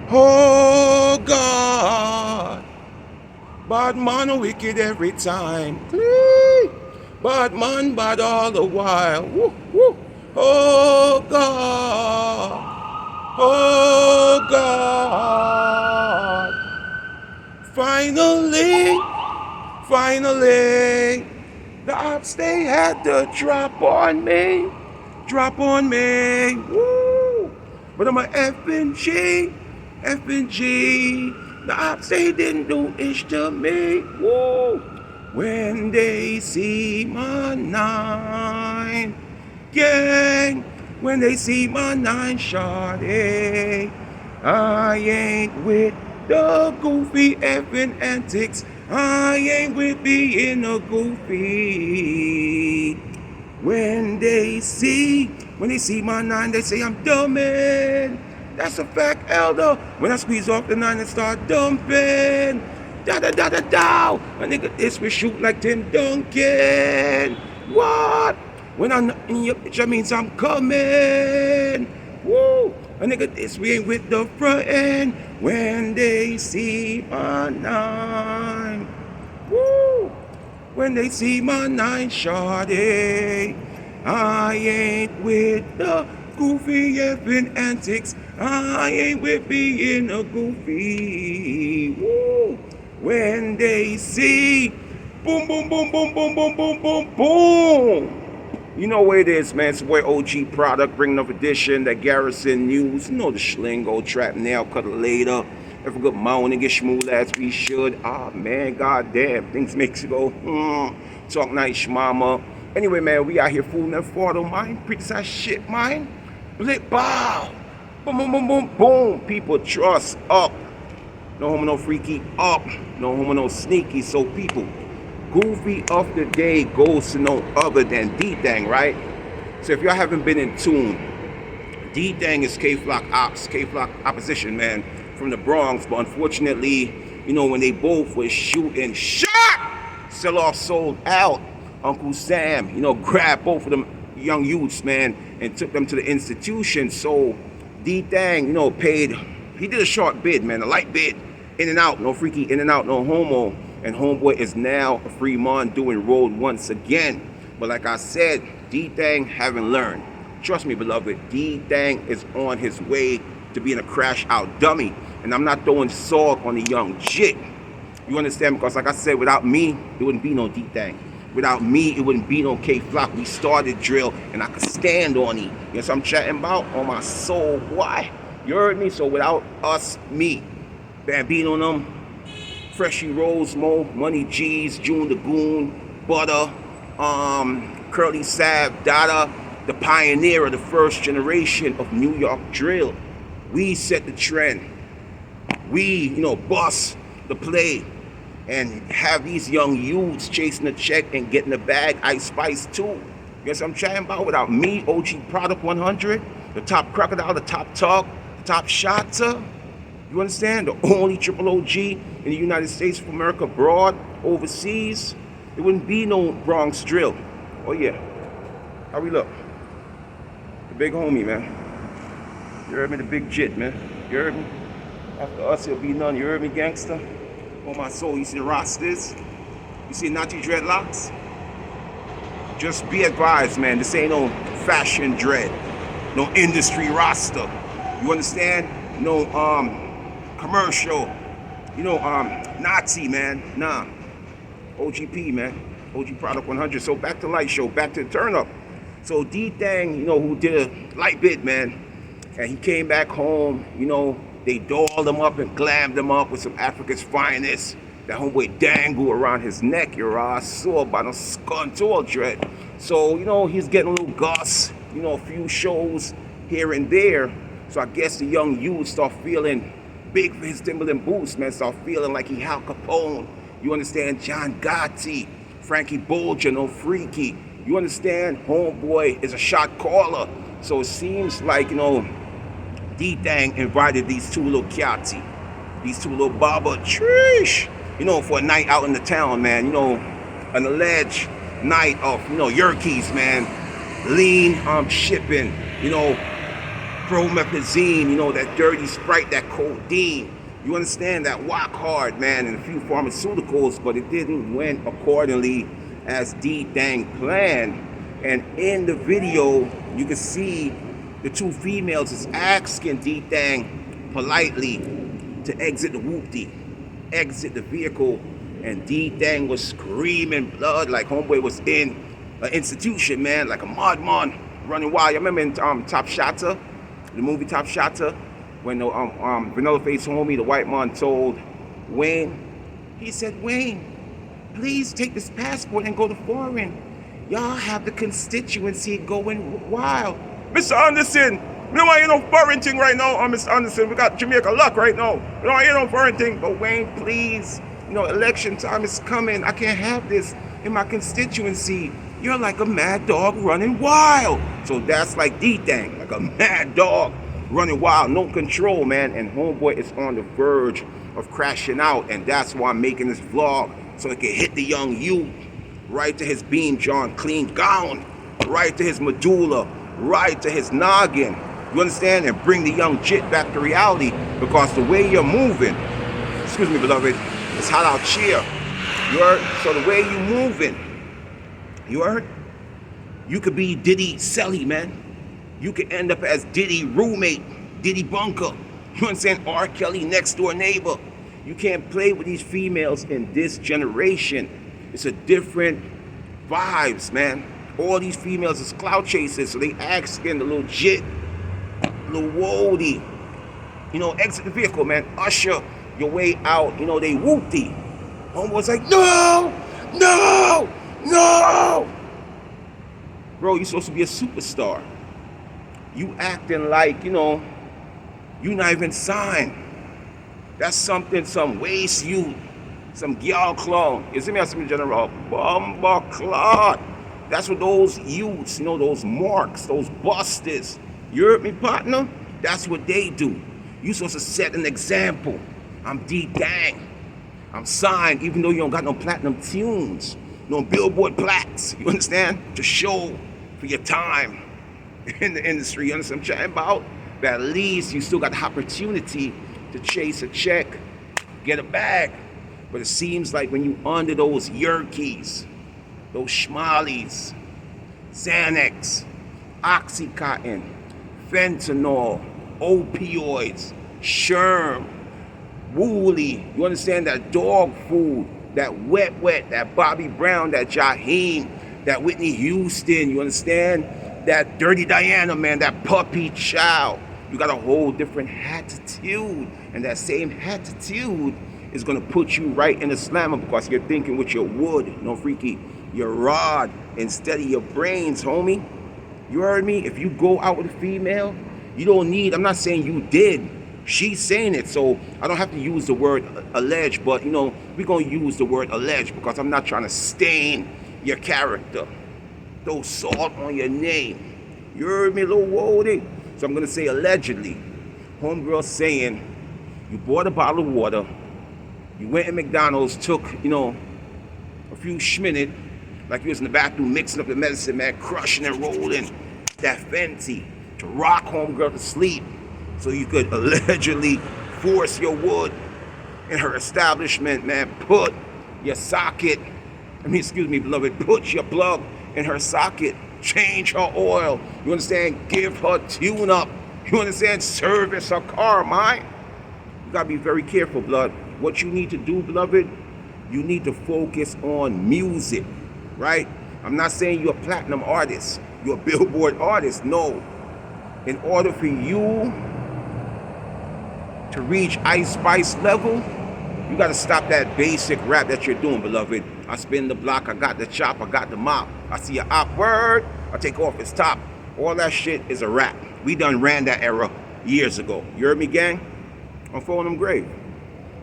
Oh God, bad man wicked every time. Clee. Bad man bad all the while. Woo, woo. Oh God, oh God. Finally, finally, the ops they had to drop on me. Drop on me. Woo! But I'm a F&G. F&G. The ops they didn't do ish to me. Woo! When they see my nine gang, when they see my nine shawty, I ain't with the goofy effing antics. I ain't with being a goofy. When they see my nine, they say I'm dumbing. That's a fact, elder. When I squeeze off the nine and start dumping, da da da da da. A nigga this we shoot like Tim Duncan. What? When I'm in your picture means I'm coming. Woo! A nigga this we ain't with the front end. When they see my nine. Woo! When they see my nine shawty, I ain't with the goofy effing antics. I ain't with being a goofy. Woo! When they see boom, boom, boom, boom, boom, boom, boom, boom, boom. You know what it is, man. It's boy OG Product, bringing up edition, that Garrison News. You know the Schlingo, trap nail, cutter later. If a good morning, get Shm0lly as we should. Ah, man, goddamn. Things makes you go, Talk nice, mama. Anyway, man, we out here fooling that photo, man. Pretty side shit, man. Blip, bow. Boom, boom, boom, boom, boom. People trust up. No homo, no freaky up. No homo, no sneaky. So people, goofy of the day goes to no other than DThang, right? So if y'all haven't been in tune, DThang is K-Flock Ops, K-Flock opposition, man, from the Bronx. But unfortunately, you know, when they both were shooting, shot, sell off, sold out, Uncle Sam, you know, grabbed both of them young youths, man, and took them to the institution. So DThang, you know, paid, he did a short bid, man, a light bid, in and out, no freaky, in and out, no homo. And homeboy is now a free man doing road once again. But like I said, DThang haven't learned. Trust me, beloved, DThang is on his way to being a crash out dummy. And I'm not throwing salt on the young jit. You understand? Because like I said, without me, it wouldn't be no DThang. Without me, it wouldn't be no K-Flock. We started drill, and I could stand on it. You know what I'm chatting about? On my soul, why? You heard me? So without us, me, Bambino them, Freshy Rosemo, Money G's, June the Goon, Butter, Curly Sav, Dada, the pioneer of the first generation of New York drill. We set the trend. We, you know, bust the play and have these young youths chasing the check and getting the bag. Ice Spice too. Guess I'm chatting about? Without me, OG Product 100, the top Crocodile, the top Talk, the top Shotter. You understand? The only triple OG in the United States of America, abroad, overseas. There wouldn't be no Bronx drill. Oh yeah. How we look? The big homie, man. You heard me? The big jit, man. You heard me? After us, it'll be none. You heard me, gangster? On my soul, you see the rosters? You see Nazi dreadlocks? Just be advised, man. This ain't no fashion dread. No industry roster. You understand? No, commercial, you know, Nazi, man. Nah. OGP, man. OG Product 100. So back to Light Show, back to the turn up. So DThang, you know, who did a light bid, man, and he came back home, you know, they dolled him up and glammed him up with some Africa's finest. That homeboy dangle around his neck, your ass saw by the scontour dread. So, you know, he's getting a little gus, you know, a few shows here and there. So I guess the young youth start feeling big for his Timberland boots, man. Start feeling like he Al Capone. You understand? John Gotti, Frankie Bolger, no freaky. You understand? Homeboy is a shot caller. So it seems like, you know, DThang invited these two little kyati, these two little baba trish, you know, for a night out in the town, man. You know, an alleged night of, you know, yerkies, man. Lean shipping, you know, promethazine, you know, that dirty Sprite, that codeine. You understand that walk hard, man, and a few pharmaceuticals, but it didn't went accordingly as DThang planned. And in the video, you can see the two females is asking DThang politely to exit the whoopty, exit the vehicle, and DThang was screaming blood like homeboy was in an institution, man, like a madman running wild. You remember in Top Shotter, the movie Top Shotter, when the vanilla face homie, the white man, told Wayne, he said, Wayne, please take this passport and go to foreign. Y'all have the constituency going wild. Mr. Anderson, we don't want to hear no foreign thing right now, Mr. Anderson. We got Jamaica luck right now. We don't want to hear no foreign thing. But Wayne, please, you know, election time is coming. I can't have this in my constituency. You're like a mad dog running wild. So that's like DThang, like a mad dog running wild, no control, man. And homeboy is on the verge of crashing out. And that's why I'm making this vlog, so it can hit the young youth right to his beam John clean gown, right to his medulla, right to his noggin. You understand? And bring the young jit back to reality, because the way you're moving, excuse me, beloved, it's hot out here. You heard? So the way you moving, you heard? You could be Shm0lly, man. You could end up as Diddy roommate, Diddy bunker. You understand? R. Kelly next door neighbor. You can't play with these females in this generation. It's a different vibes, man. All these females is clout chasers, so they asking the little jit, little woody, you know, exit the vehicle, man. Usher your way out. You know, they whoopty. Homeboy's like, no, no, no. Bro, you supposed to be a superstar. You acting like, you know, you not even signed. That's something, some waste youth, some gyal clone. You see me as some general bomba clot. That's what those youths, you know, those marks, those busters. You heard me, partner? That's what they do. You supposed to set an example. I'm DThang. I'm signed, even though you don't got no platinum tunes, no billboard plaques. You understand? To show for your time in the industry. You understand what I'm chatting about? But at least you still got the opportunity to chase a check, get a bag. But it seems like when you under those yerkies, those Shm0llies, Xanax, Oxycontin, fentanyl, opioids, Shm0lly, you understand, that dog food, that wet, that Bobby Brown, that Jaheim, that Whitney Houston, you understand? That Dirty Diana, man, that puppy child. You got a whole different attitude, and that same attitude is gonna put you right in the slammer, because you're thinking with your wood, no freaky, your rod instead of your brains, homie. You heard me? If you go out with a female, you don't need, I'm not saying you did, she's saying it, so I don't have to use the word alleged, but you know, we're gonna use the word alleged because I'm not trying to stain your character, throw salt on your name. You heard me, little woody? So I'm gonna say allegedly. Homegirl saying, you bought a bottle of water, you went in McDonald's, took, you know, a few Shm0lly, like you was in the bathroom mixing up the medicine, man, crushing and rolling that Fenty to rock homegirl to sleep, so you could allegedly force your wood in her establishment, man. Put your socket, excuse me, beloved, put your plug in her socket, change her oil, you understand, give her tune up, you understand, service her car, man. You gotta be very careful, blood. What you need to do, beloved, you need to focus on music, right? I'm not saying you're a platinum artist, you're a billboard artist, no. In order for you to reach Ice Spice level, you gotta stop that basic rap that you're doing, beloved. I spin the block, I got the chop, I got the mop. I see an op word, I take off its top. All that shit is a rap. We done ran that era years ago. You heard me, gang? I'm throwing them grave.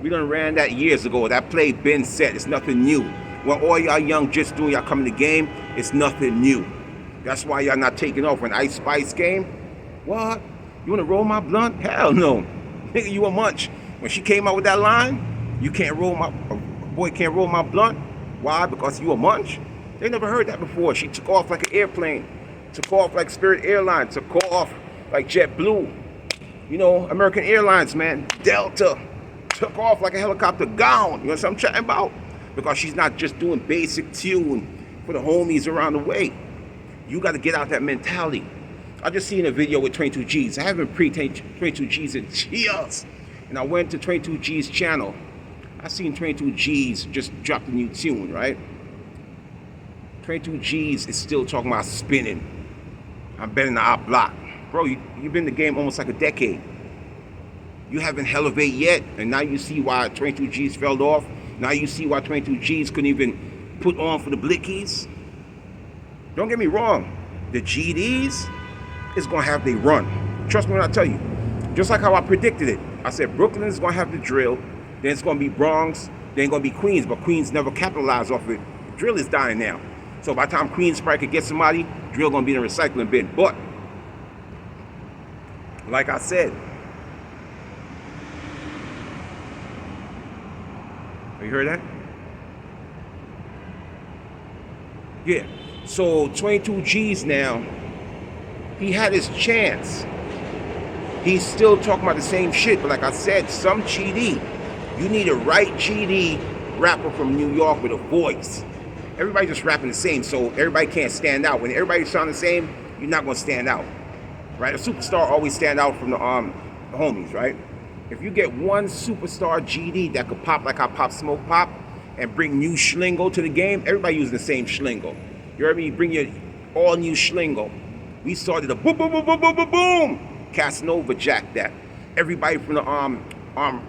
We done ran that years ago. That play been set. It's nothing new. When all y'all young just doing, y'all come in the game, it's nothing new. That's why y'all not taking off. When Ice Spice came, what? You wanna roll my blunt? Hell no. Nigga, you a munch. When she came out with that line, you can't roll my, a boy can't roll my blunt. Why? Because you a munch? They never heard that before. She took off like an airplane. Took off like Spirit Airlines. Took off like JetBlue, you know, American Airlines, man, Delta, took off like a helicopter gone. You know what I'm chatting about? Because she's not just doing basic tune for the homies around the way. You got to get out that mentality. I just seen a video with 22G's. I haven't pre-22G's in years. And I went to 22G's channel. I seen 22G's just dropped a new tune, right? 22G's is still talking about spinning. I'm betting the op block. Bro, you've been in the game almost like a decade. You haven't elevated yet, and now you see why 22G's fell off. Now you see why 22G's couldn't even put on for the Blickies. Don't get me wrong. The GDs is going to have their run. Trust me when I tell you. Just like how I predicted it. I said Brooklyn is going to have the drill. Then it's going to be Bronx. Then it's going to be Queens. But Queens never capitalized off it. Drill is dying now. So by the time Queens probably could get somebody, drill going to be in a recycling bin. But, like I said, you heard that? Yeah. So 22G's now, he had his chance. He's still talking about the same shit, but like I said, some GD, you need a right GD rapper from New York with a voice. Everybody just rapping the same, so everybody can't stand out. When everybody sound the same, you're not gonna stand out, right? A superstar always stand out from the homies, right? If you get one superstar GD that could pop like I pop Smoke Pop and bring new Shm0lly to the game, everybody using the same Shm0lly. You heard me? Bring your all new Shm0lly. We started a boom, boom, boom, boom, boom, boom, boom. Casanova jacked that. Everybody from the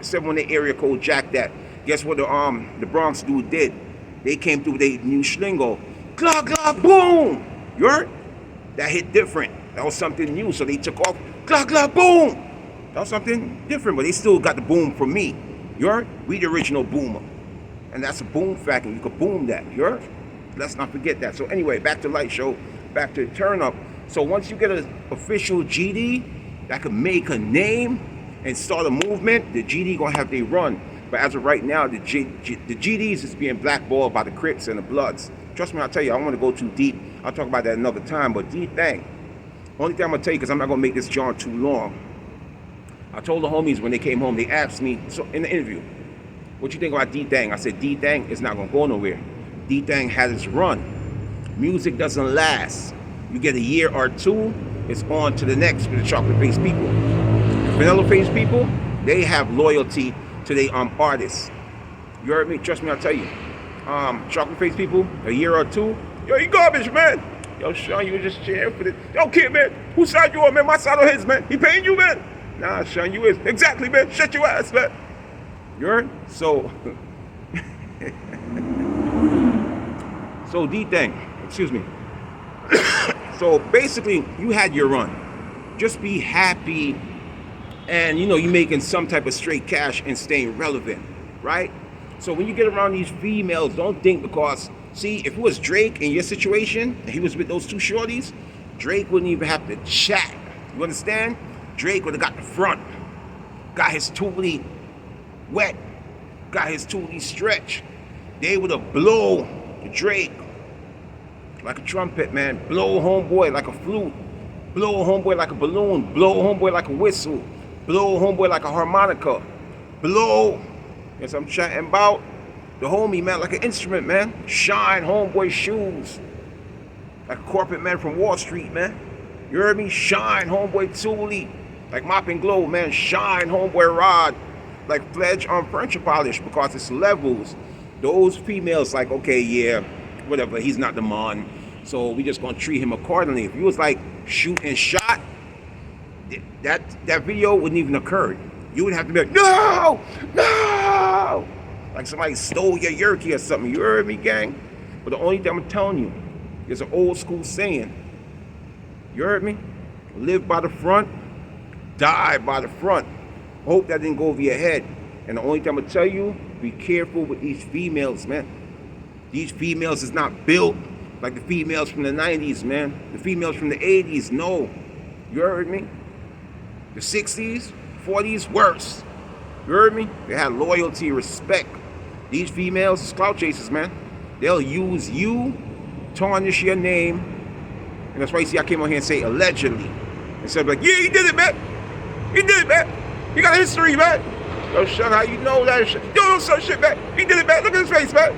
718 area code jacked that. Guess what the Bronx dude did? They came through with their new Shm0lly. Glug, glug, boom! You heard? That hit different. That was something new, so they took off. Glug, glug, boom! That was something different, but they still got the boom from me. You heard? We the original boomer. And that's a boom factor. You could boom that. You heard? Let's not forget that. So anyway, back to Light Show. Back to Turn Up. So once you get an official GD that could make a name and start a movement, the GD gonna have their run. But as of right now, the GDs is being blackballed by the Crips and the Bloods. Trust me, I'll tell you, I don't want to go too deep. I'll talk about that another time. But DThang, only thing I'm going to tell you, because I'm not going to make this John too long. I told the homies when they came home, they asked me in the interview, what you think about DThang? I said, DThang is not going to go nowhere. DThang has its run. Music doesn't last. You get a year or two, it's on to the next with the chocolate face people. The vanilla face people, they have loyalty to their artists. You heard me? Trust me, I'll tell you. Chocolate face people, a year or two, yo, you garbage, man. Yo, Sean, you were just cheering for this. Yo, kid, man, whose side you on, man? My side or his, man? He paying you, man? Nah, Sean, you is. Exactly, man. Shut your ass, man. You heard? So, so DThang, excuse me. So basically, you had your run. Just be happy, and you making some type of straight cash and staying relevant, right? So when you get around these females, don't think because, see, if it was Drake in your situation, and he was with those two shorties, Drake wouldn't even have to chat. You understand? Drake would have got the front, got his Shm0lly wet, got his Shm0lly stretch. They would have blow Drake like a trumpet, man. Blow homeboy like a flute. Blow homeboy like a balloon. Blow homeboy like a whistle. Blow homeboy like a harmonica. Blow. Yes, I'm chatting about the homie, man, like an instrument, man. Shine homeboy shoes. Like a corporate man from Wall Street, man. You heard me? Shine homeboy Shm0lly. Like Mop and Glow, man. Shine homeboy Rod. Like Fledge on furniture polish, because it's levels. Those females like, okay, yeah, whatever, he's not the man, so we just gonna treat him accordingly. If he was like shoot and shot, that video wouldn't even occur. You would have to be like, no, no, like somebody stole your yerky or something. You heard me, gang? But the only thing I'm telling you is an old school saying. You heard me? Live by the front, die by the front. Hope that didn't go over your head. And the only thing I'm gonna tell you, be careful with these females, man. These females is not built like the females from the 90s, man. The females from the 80s, no. You heard me? The 60s, 40s, worse. You heard me? They had loyalty, respect. These females is clout chasers, man. They'll use you, tarnish your name. And that's why you see I came on here and say allegedly. Instead of like, yeah, he did it, man. He did it, man. He got a history, man. Yo, Shun, how you know that shit? Yo, some shit, man. He did it, man. Look at his face, man.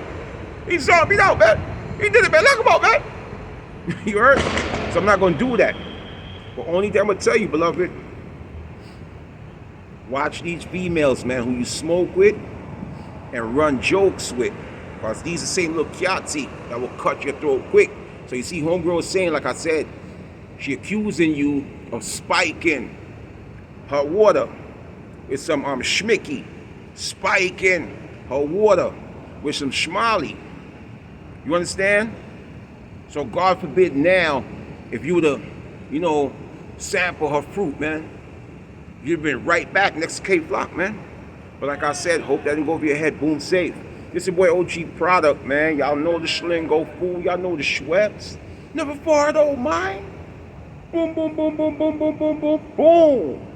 He's zombied out, man. He did it, man. Look him out, man. You heard? So I'm not going to do that. But only thing I'm going to tell you, beloved, watch these females, man, who you smoke with and run jokes with. Because these are the same little kyatsi that will cut your throat quick. So you see, homegirl is saying, like I said, she accusing you of spiking her water with some Shm0lly. Spiking her water with some Shm0lly. You understand? So God forbid now, if you were to, you know, sample her fruit, man, you'd have been right back next to K-Flock, man. But like I said, hope that didn't go over your head. Boom, safe. This is your boy OG Product, man. Y'all know the Schlingo fool. Y'all know the Schweppes. Never far though, mine. Boom, boom, boom, boom, boom, boom, boom, boom, boom.